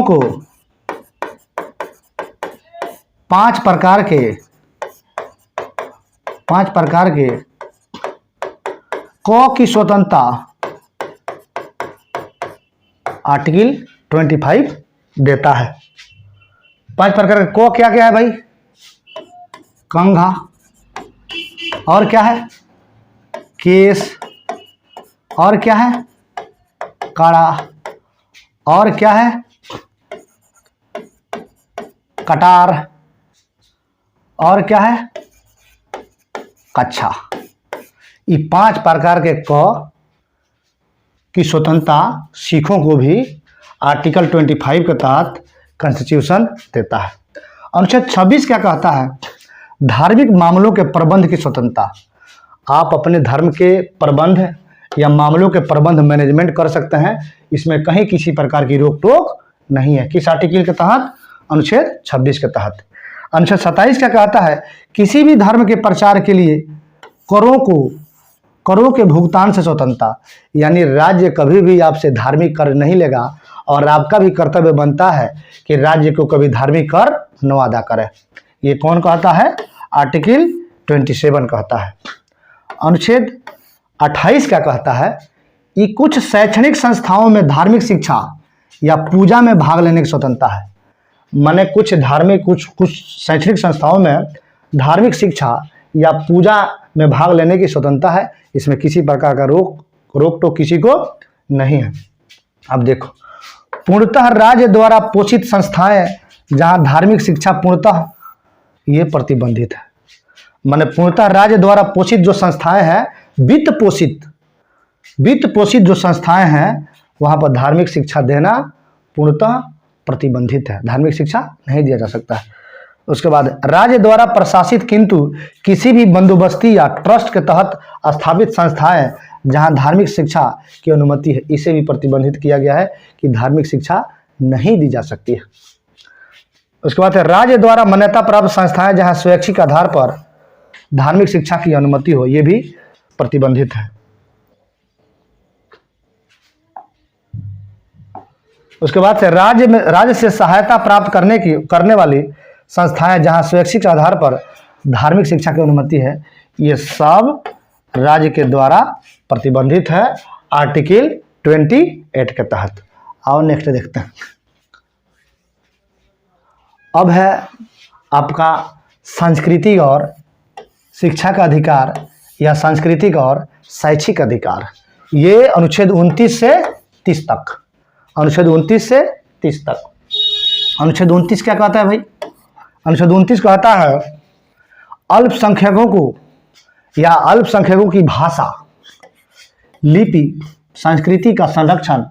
को 5 प्रकार के 5 प्रकार के क की स्वतंत्रता आर्टिकल 25 देता है। 5 प्रकार का क क्या क्या है भाई? कंघा, और क्या है? केस, और क्या है? कड़ा, और क्या है? कटार, और क्या है? कच्छा। ये 5 प्रकार के क की स्वतंत्रता सिखों को भी आर्टिकल 25 के तहत कॉन्स्टिट्यूशन देता है। अनुच्छेद 26 क्या कहता है? धार्मिक मामलों के प्रबंध की स्वतंत्रता। आप अपने धर्म के प्रबंध या मामलों के प्रबंध मैनेजमेंट कर सकते हैं, इसमें कहीं किसी प्रकार की रोक टोक नहीं है। किस आर्टिकल के तहत? अनुच्छेद 26 के तहत। अनुच्छेद 27 क्या कहता है? किसी भी धर्म के प्रचार के लिए करों के भुगतान से स्वतंत्रता, यानी राज्य कभी भी आपसे धार्मिक कर नहीं लेगा और आपका भी कर्तव्य बनता है कि राज्य को कभी धार्मिक कर न अदा करे। ये कौन कहता है? आर्टिकल 27 कहता है। अनुच्छेद 28 क्या कहता है? कि कुछ शैक्षणिक संस्थाओं में धार्मिक शिक्षा या पूजा में भाग लेने की स्वतंत्रता है। माने कुछ शैक्षणिक संस्थाओं में धार्मिक शिक्षा या पूजा में भाग लेने की स्वतंत्रता है, इसमें किसी प्रकार का रोक टोक किसी को नहीं है। अब देखो, पूर्णतः राज्य द्वारा पोषित संस्थाएं जहां धार्मिक शिक्षा पूर्णतः ये प्रतिबंधित है। माने पूर्णतः राज्य द्वारा पोषित जो संस्थाएं हैं, वित्त पोषित जो संस्थाएं हैं, वहां पर धार्मिक शिक्षा देना पूर्णतः प्रतिबंधित है, धार्मिक शिक्षा नहीं दिया जा सकता है। उसके बाद राज्य द्वारा प्रशासित किंतु किसी भी बंदोबस्ती या ट्रस्ट के तहत स्थापित संस्थाएं जहां धार्मिक शिक्षा की अनुमति है, इसे भी प्रतिबंधित किया गया है कि धार्मिक शिक्षा नहीं दी जा सकती है। उसके बाद राज्य द्वारा मान्यता प्राप्त संस्थाएं जहां स्वैच्छिक आधार पर धार्मिक शिक्षा की अनुमति हो, ये भी प्रतिबंधित है। उसके बाद से राज्य से सहायता प्राप्त करने वाली संस्थाएं जहां स्वैच्छिक आधार पर धार्मिक शिक्षा की अनुमति है, ये सब राज्य के द्वारा प्रतिबंधित है आर्टिकल 28 के तहत। आओ नेक्स्ट देखते हैं। अब है आपका सांस्कृतिक और शिक्षा का अधिकार या सांस्कृतिक और शैक्षिक अधिकार। ये अनुच्छेद 29 से 30 तक। अनुच्छेद 29 से 30 तक। अनुच्छेद 29 क्या कहता है भाई? अनुच्छेद 29 कहता है अल्पसंख्यकों को या अल्पसंख्यकों की भाषा, लिपि, संस्कृति का संरक्षण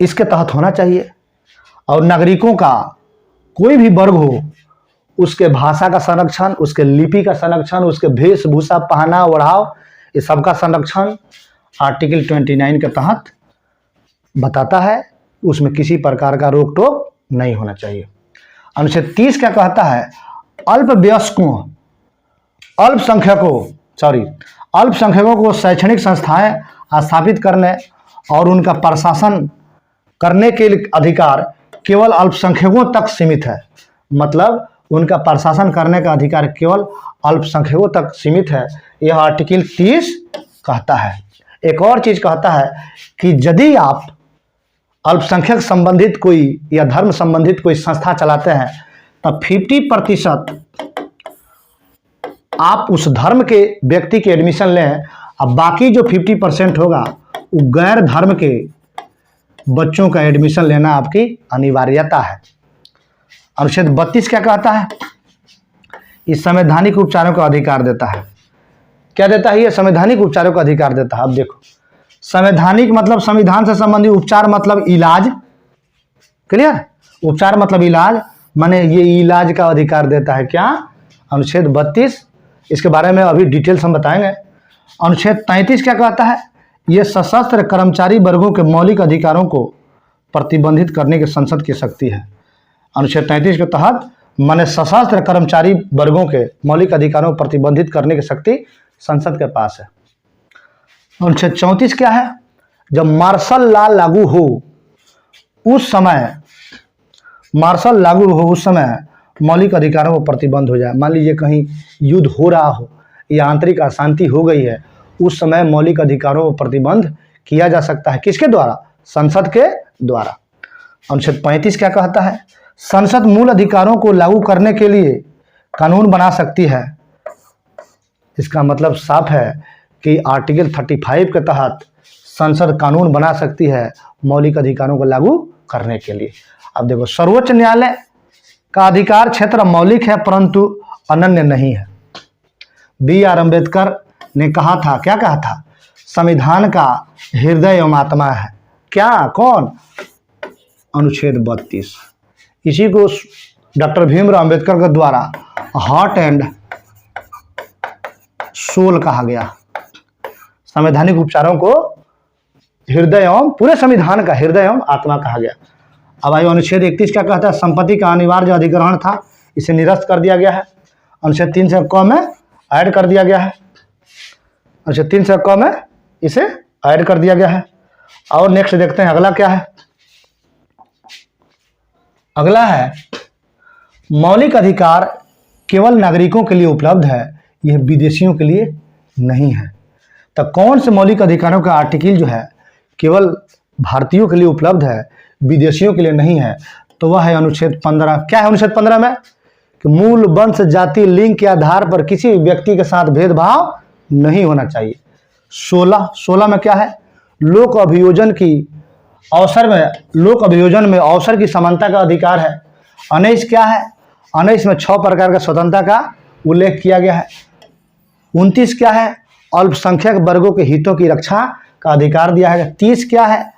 इसके तहत होना चाहिए और नागरिकों का कोई भी वर्ग हो, उसके भाषा का संरक्षण, उसके लिपि का संरक्षण, उसके वेशभूषा, पहना ओढ़ाव, ये सब का संरक्षण आर्टिकल 29 के तहत बताता है। उसमें किसी प्रकार का रोक टोक नहीं होना चाहिए। अनुच्छेद 30 क्या कहता है? अल्पसंख्यकों को शैक्षणिक संस्थाएं स्थापित करने और उनका प्रशासन करने के अधिकार केवल अल्पसंख्यकों तक सीमित है। मतलब उनका प्रशासन करने का अधिकार केवल अल्पसंख्यकों तक सीमित है, यह आर्टिकल 30 कहता है। एक और चीज कहता है कि यदि आप अल्पसंख्यक संबंधित कोई या धर्म संबंधित कोई संस्था चलाते हैं, तब 50% आप उस धर्म के व्यक्ति के एडमिशन लें, अब बाकी जो 50% होगा वो गैर धर्म के बच्चों का एडमिशन लेना आपकी अनिवार्यता है। अनुच्छेद 32 क्या कहता है? इस संवैधानिक उपचारों का अधिकार देता है। क्या देता है? ये संवैधानिक उपचारों का अधिकार देता है। अब देखो, संवैधानिक मतलब संविधान से संबंधित, उपचार मतलब इलाज, क्लियर? उपचार मतलब इलाज, माने ये इलाज का अधिकार देता है। क्या? अनुच्छेद 32। इसके बारे में अभी डिटेल्स हम बताएंगे। अनुच्छेद 33 क्या कहता है? ये सशस्त्र कर्मचारी वर्गों के मौलिक अधिकारों को प्रतिबंधित करने की संसद की शक्ति है। अनुच्छेद 33 के तहत माने सशस्त्र कर्मचारी वर्गों के मौलिक अधिकारों को प्रतिबंधित करने की शक्ति संसद के पास है। अनुच्छेद 34 क्या है? जब मार्शल लॉ लागू हो उस समय मौलिक अधिकारों पर प्रतिबंध हो जाए। मान लीजिए कहीं युद्ध हो रहा हो या आंतरिक अशांति हो गई है, उस समय मौलिक अधिकारों पर प्रतिबंध किया जा सकता है। किसके द्वारा? संसद के द्वारा। अनुच्छेद 35 क्या कहता है? संसद मूल अधिकारों को लागू करने के लिए कानून बना सकती है। इसका मतलब साफ है कि आर्टिकल 35 के तहत संसद कानून बना सकती है मौलिक अधिकारों को लागू करने के लिए। अब देखो, सर्वोच्च न्यायालय का अधिकार क्षेत्र मौलिक है परंतु अनन्य नहीं है। B.R. अम्बेडकर ने कहा था, क्या कहा था? संविधान का हृदय एवं आत्मा है। क्या? कौन? अनुच्छेद 32। इसी को डॉक्टर भीमराव अम्बेडकर के द्वारा हार्ट एंड सोल कहा गया। संवैधानिक उपचारों को हृदय एवं पूरे संविधान का हृदय एवं आत्मा कहा गया। अब आयु अनुच्छेद 31 क्या कहता है? संपत्ति का अनिवार्य अधिग्रहण था, इसे निरस्त कर दिया गया है। अनुच्छेद 3 से क में ऐड कर दिया गया है। अनुच्छेद 3 से क में इसे ऐड कर दिया गया है। और नेक्स्ट देखते हैं अगला क्या है। अगला है मौलिक अधिकार केवल नागरिकों के लिए उपलब्ध है, यह विदेशियों के लिए नहीं है। तो कौन से मौलिक अधिकारों का आर्टिकल जो है केवल भारतीयों के लिए उपलब्ध है, विदेशियों के लिए नहीं है? तो वह है अनुच्छेद 15। क्या है अनुच्छेद 15 में? कि मूल वंश जाति लिंग के आधार पर किसी व्यक्ति के साथ भेदभाव नहीं होना चाहिए। 16 में क्या है? लोक अभियोजन में अवसर की समानता का अधिकार है। 19 क्या है? 19 में 6 प्रकार का स्वतंत्रता का उल्लेख किया गया है। 29 क्या है? अल्पसंख्यक वर्गों के हितों की रक्षा का अधिकार दिया है। 30 क्या है?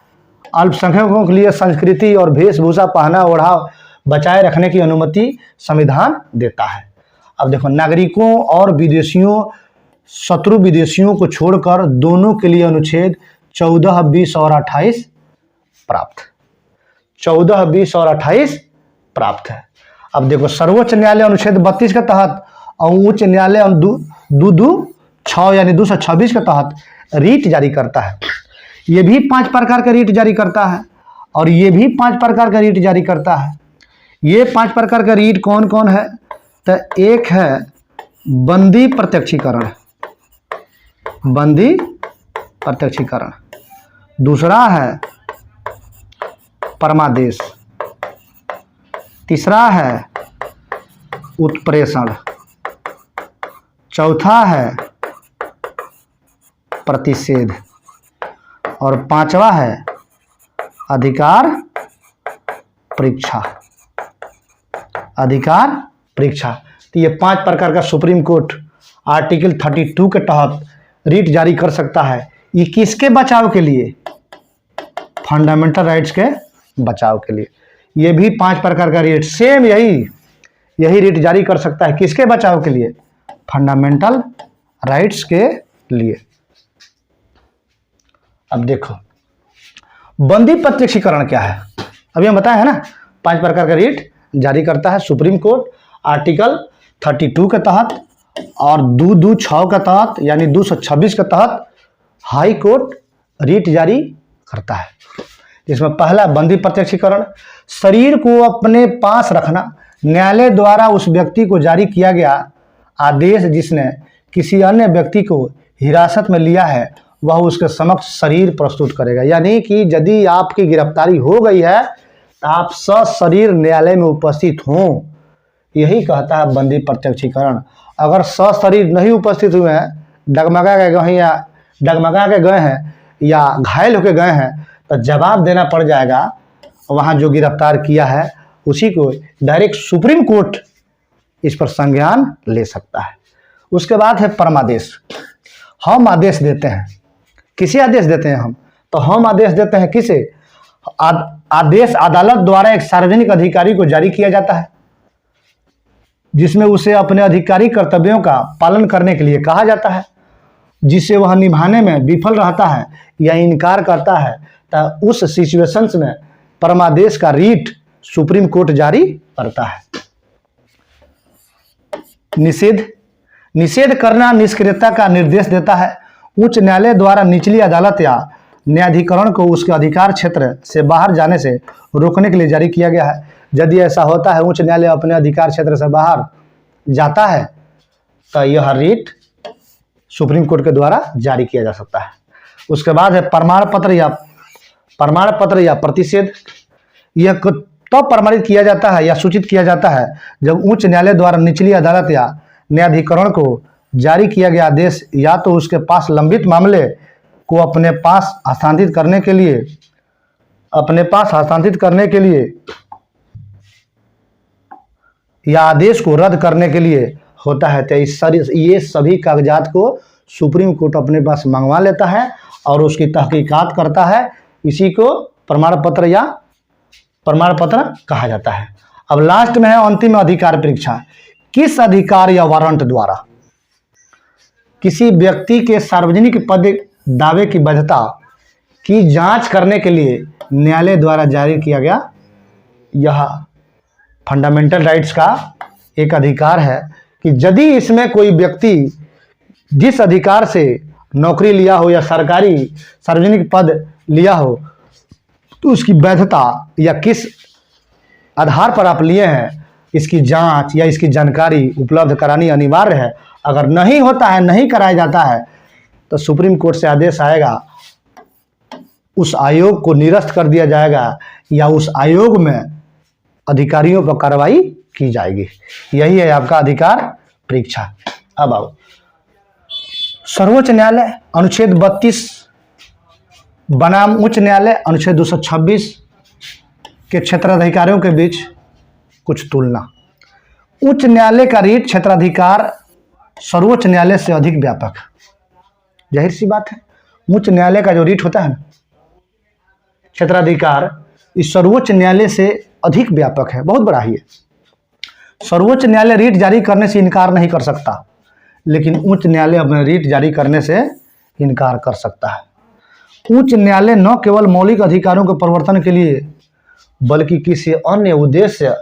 अल्पसंख्यकों के लिए संस्कृति और वेशभूषा पहना ओढ़ाव बचाए रखने की अनुमति संविधान देता है। अब देखो, नागरिकों और विदेशियों, शत्रु विदेशियों को छोड़कर दोनों के लिए अनुच्छेद 14, 20 और 28 प्राप्त। 14, 20 और 28 प्राप्त है। अब देखो, सर्वोच्च न्यायालय अनुच्छेद 32 के तहत और उच्च न्यायालय 226 यानी 226 के तहत रीट जारी करता है। ये भी 5 प्रकार का रीट जारी करता है और ये भी 5 प्रकार का रीट जारी करता है। ये 5 प्रकार का रीट कौन कौन है? तो एक है बंदी प्रत्यक्षीकरण, बंदी प्रत्यक्षीकरण। दूसरा है परमादेश। तीसरा है उत्प्रेषण। चौथा है प्रतिषेध और 5वां है अधिकार परीक्षा। अधिकार परीक्षा। तो ये 5 प्रकार का सुप्रीम कोर्ट आर्टिकल 32 के तहत रीट जारी कर सकता है। ये किसके बचाव के लिए? फंडामेंटल राइट्स के बचाव के लिए। ये भी 5 प्रकार का रीट सेम यही रीट जारी कर सकता है। किसके बचाव के लिए? फंडामेंटल राइट्स के लिए। अब देखो, बंदी प्रत्यक्षीकरण क्या है? अभी हम बताए हैं ना, 5 प्रकार का रीट जारी करता है सुप्रीम कोर्ट आर्टिकल 32 के तहत और 226 के तहत यानी 226 के तहत हाई कोर्ट रीट जारी करता है। जिसमें पहला बंदी प्रत्यक्षीकरण, शरीर को अपने पास रखना। न्यायालय द्वारा उस व्यक्ति को जारी किया गया आदेश जिसने किसी अन्य व्यक्ति को हिरासत में लिया है, वह उसके समक्ष शरीर प्रस्तुत करेगा। यानी कि यदि आपकी गिरफ्तारी हो गई है तो आप सशरीर न्यायालय में उपस्थित हों, यही कहता है बंदी प्रत्यक्षीकरण। अगर सशरीर नहीं उपस्थित हुए हैं, डगमगा के गए हैं या घायल होकर गए हैं, तो जवाब देना पड़ जाएगा। वहाँ जो गिरफ्तार किया है उसी को डायरेक्ट सुप्रीम कोर्ट इस पर संज्ञान ले सकता है। उसके बाद है परमादेश। हम आदेश देते हैं। किसे आदेश देते हैं हम? तो हम आदेश देते हैं किसे? आदेश अदालत द्वारा एक सार्वजनिक अधिकारी को जारी किया जाता है, जिसमें उसे अपने आधिकारिक कर्तव्यों का पालन करने के लिए कहा जाता है। जिसे वह निभाने में विफल रहता है या इनकार करता है, तो उस सिचुएशंस में परमादेश का रीट सुप्रीम कोर्ट जारी करता है। निषेध करना निष्क्रियता का निर्देश देता है। उच्च न्यायालय द्वारा निचली अदालत या न्यायाधिकरण को उसके अधिकार क्षेत्र से बाहर जाने से रोकने के लिए जारी किया गया है। यदि ऐसा होता है, उच्च न्यायालय अपने अधिकार क्षेत्र से बाहर जाता है, तो यह रिट सुप्रीम कोर्ट के द्वारा जारी किया जा सकता है। उसके बाद है प्रमाण पत्र या प्रतिषेध। यह तब प्रमाणित किया जाता है या सूचित किया जाता है जब उच्च न्यायालय द्वारा निचली अदालत या न्यायाधिकरण को जारी किया गया आदेश या तो उसके पास लंबित मामले को अपने पास हस्तांतरित करने के लिए या आदेश को रद्द करने के लिए होता है। तो ये सभी कागजात को सुप्रीम कोर्ट अपने पास मंगवा लेता है और उसकी तहकीकात करता है। इसी को प्रमाण पत्र कहा जाता है। अब लास्ट में है अंतिम अधिकार परीक्षा। किस अधिकार या वारंट द्वारा किसी व्यक्ति के सार्वजनिक पद दावे की वैधता की जांच करने के लिए न्यायालय द्वारा जारी किया गया यह फंडामेंटल राइट्स का एक अधिकार है कि यदि इसमें कोई व्यक्ति जिस अधिकार से नौकरी लिया हो या सार्वजनिक पद लिया हो, तो उसकी वैधता या किस आधार पर आप लिए हैं, इसकी जांच या इसकी जानकारी उपलब्ध करानी अनिवार्य है। अगर नहीं होता है, नहीं कराया जाता है, तो सुप्रीम कोर्ट से आदेश आएगा, उस आयोग को निरस्त कर दिया जाएगा या उस आयोग में अधिकारियों पर कार्रवाई की जाएगी। यही है आपका अधिकार परीक्षा। अब आओ, सर्वोच्च न्यायालय अनुच्छेद 32 बनाम उच्च न्यायालय अनुच्छेद 226 के क्षेत्राधिकारियों के बीच कुछ तुलना। उच्च न्यायालय का रीट क्षेत्राधिकार सर्वोच्च न्यायालय से अधिक व्यापक है। जाहिर सी बात है, उच्च न्यायालय का जो रीट होता है ना, क्षेत्राधिकार, इस सर्वोच्च न्यायालय से अधिक व्यापक है, बहुत बड़ा ही है। सर्वोच्च न्यायालय रीट जारी करने से इनकार नहीं कर सकता, लेकिन उच्च न्यायालय अपने रीट जारी करने से इनकार कर सकता है। उच्च न्यायालय न केवल मौलिक अधिकारों के प्रवर्तन के लिए बल्कि किसी अन्य उद्देश्य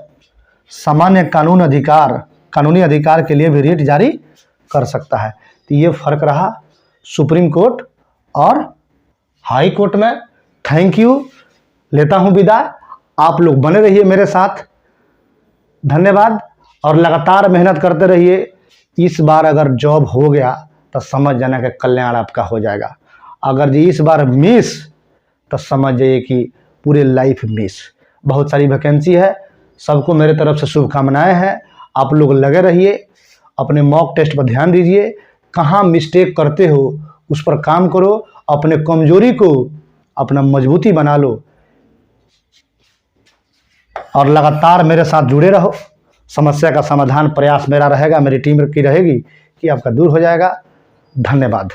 सामान्य कानूनी अधिकार के लिए भी रीट जारी कर सकता है। तो ये फर्क रहा सुप्रीम कोर्ट और हाई कोर्ट में। थैंक यू, लेता हूँ विदा। आप लोग बने रहिए मेरे साथ, धन्यवाद, और लगातार मेहनत करते रहिए। इस बार अगर जॉब हो गया तो समझ जाना कि कल्याण आपका हो जाएगा। अगर इस बार मिस तो समझ जाइए कि पूरे लाइफ मिस। बहुत सारी वैकेंसी है, सबको मेरे तरफ से शुभकामनाएं हैं। आप लोग लगे रहिए, अपने मॉक टेस्ट पर ध्यान दीजिए, कहाँ मिस्टेक करते हो उस पर काम करो, अपने कमजोरी को अपना मजबूती बना लो और लगातार मेरे साथ जुड़े रहो। समस्या का समाधान प्रयास मेरा रहेगा, मेरी टीम की रहेगी कि आपका दूर हो जाएगा। धन्यवाद।